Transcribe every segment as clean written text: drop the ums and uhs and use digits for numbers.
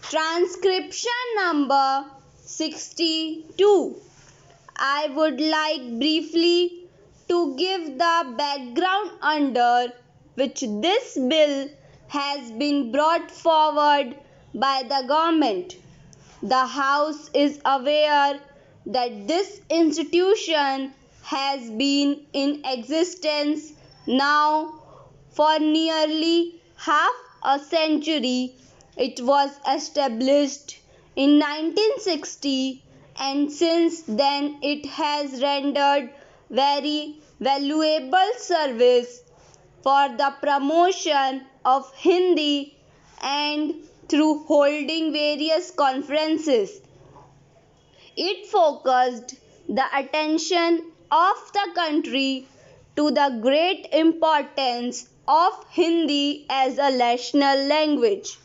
Transcription number 62. I would like briefly to give the background under which this bill has been brought forward by the government. The House is aware that this institution has been in existence now for nearly half a century. It was established in 1960 and since then it has rendered very valuable service for the promotion of Hindi and through holding various conferences. It focused the attention of the country to the great importance of Hindi as a national language.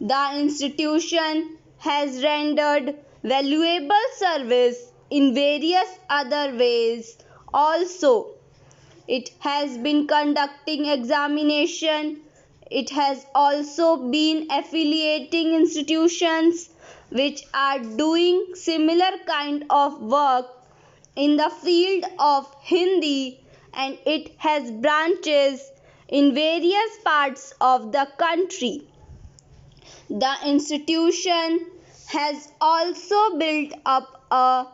The institution has rendered valuable service in various other ways also. It has been conducting examination. It has also been affiliating institutions which are doing similar kind of work in the field of Hindi, and it has branches in various parts of the country. The institution has also built up a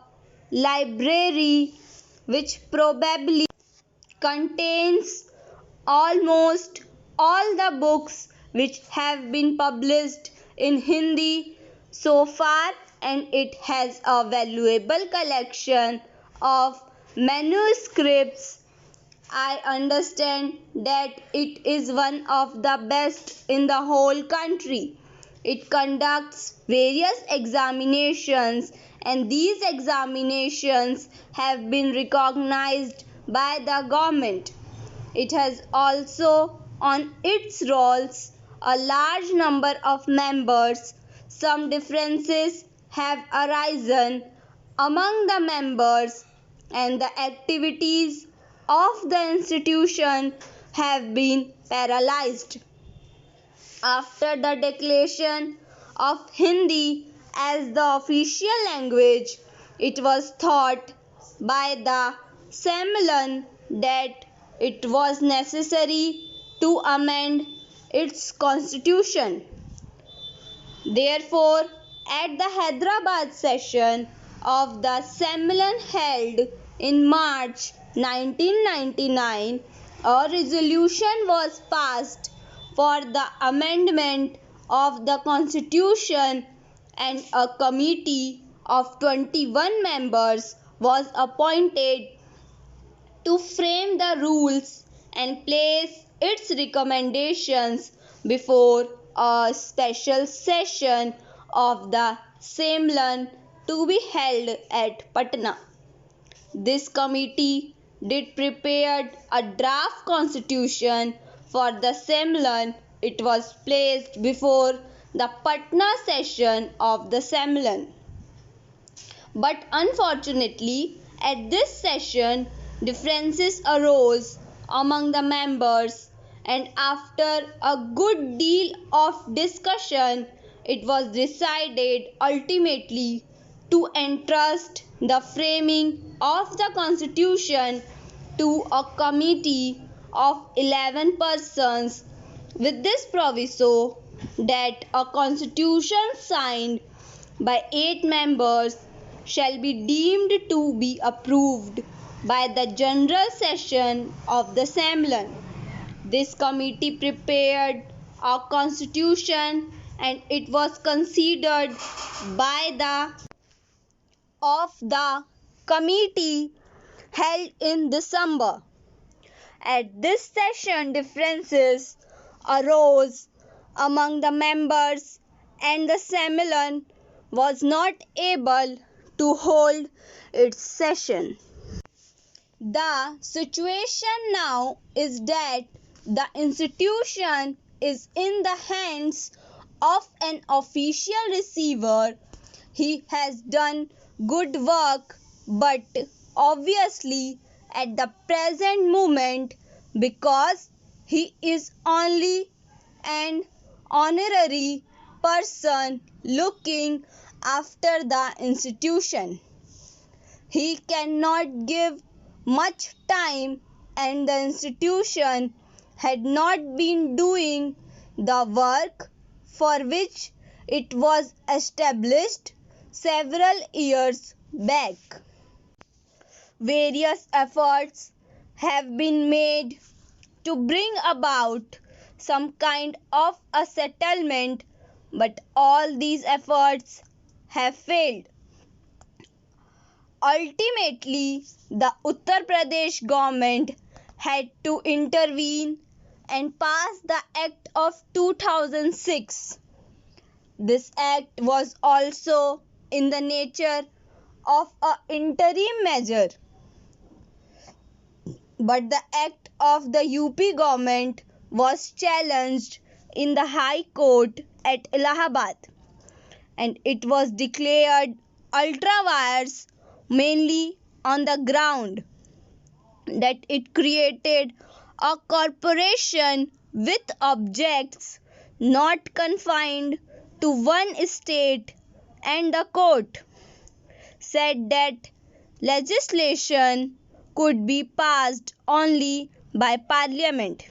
library which probably contains almost all the books which have been published in Hindi so far, and it has a valuable collection of manuscripts. I understand that it is one of the best in the whole country. It conducts various examinations and these examinations have been recognized by the government. It has also on its rolls a large number of members. Some differences have arisen among the members and the activities of the institution have been paralyzed. After the declaration of Hindi as the official language, it was thought by the Sammelan that it was necessary to amend its constitution. Therefore, at the Hyderabad session of the Sammelan held in March 1999, a resolution was passed for the amendment of the constitution and a committee of 21 members was appointed to frame the rules and place its recommendations before a special session of the Sammelan to be held at Patna. This committee did prepare a draft constitution for the Sammelan. It was placed before the Patna session of the Sammelan. But unfortunately, at this session, differences arose among the members, and after a good deal of discussion, it was decided ultimately to entrust the framing of the constitution to a committee of 11 persons with this proviso that a constitution signed by 8 members shall be deemed to be approved by the general session of the Sammelan. This committee prepared a constitution and it was considered by the committee held in December. At this session, differences arose among the members and the Sammelan was not able to hold its session. The situation now is that the institution is in the hands of an official receiver. He has done good work, but obviously at the present moment, because he is only an honorary person looking after the institution. He cannot give much time, and the institution had not been doing the work for which it was established several years back. Various efforts have been made to bring about some kind of a settlement, but all these efforts have failed. Ultimately, the Uttar Pradesh government had to intervene and pass the Act of 2006. This act was also in the nature of an interim measure, but the act of the UP government was challenged in the High Court at Allahabad, and it was declared ultra vires mainly on the ground that it created a corporation with objects not confined to one state, and the court said that legislation could be passed only by parliament.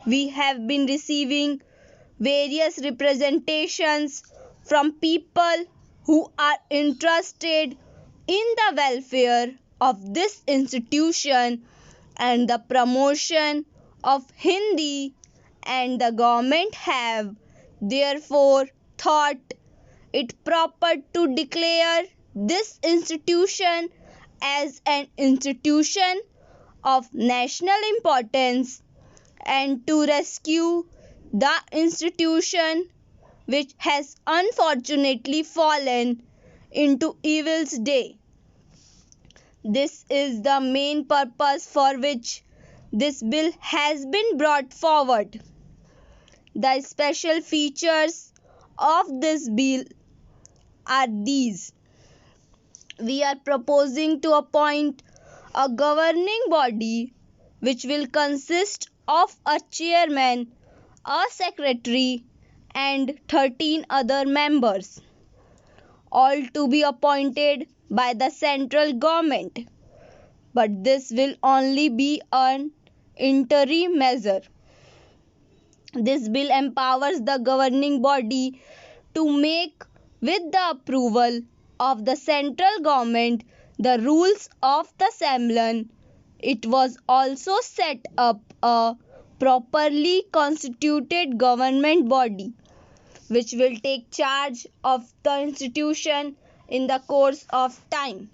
We have been receiving various representations from people who are interested in the welfare of this institution and the promotion of Hindi, and the government have therefore thought it proper to declare this institution as an institution of national importance and to rescue the institution which has unfortunately fallen into evil's day. This is the main purpose for which this bill has been brought forward. The special features of this bill are these. We are proposing to appoint a governing body which will consist of a chairman, a secretary, and 13 other members, all to be appointed by the central government. But this will only be an interim measure. This bill empowers the governing body to make, with the approval of the central government, the rules of the Sammelan. It was also set up a properly constituted government body which will take charge of the institution in the course of time.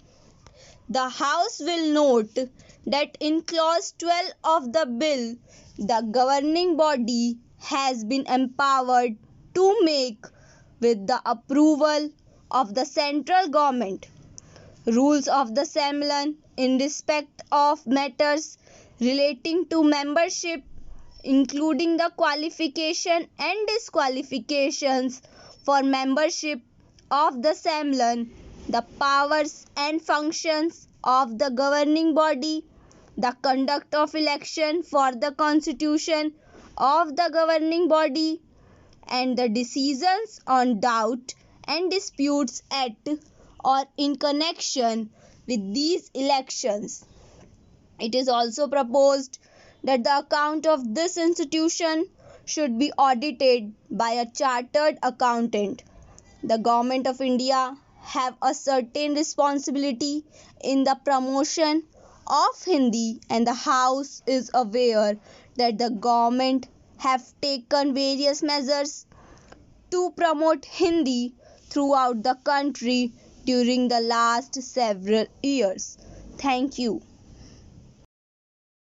The House will note that in clause 12 of the bill, the governing body has been empowered to make, with the approval of the central government, rules of the Sammelan in respect of matters relating to membership, including the qualification and disqualifications for membership of the Sammelan, the powers and functions of the governing body, the conduct of election for the constitution of the governing body, and the decisions on doubt and disputes at or in connection with these elections. It is also proposed that the account of this institution should be audited by a chartered accountant. The Government of India have a certain responsibility in the promotion of Hindi, and the House is aware that the government have taken various measures to promote Hindi throughout the country during the last several years. Thank you.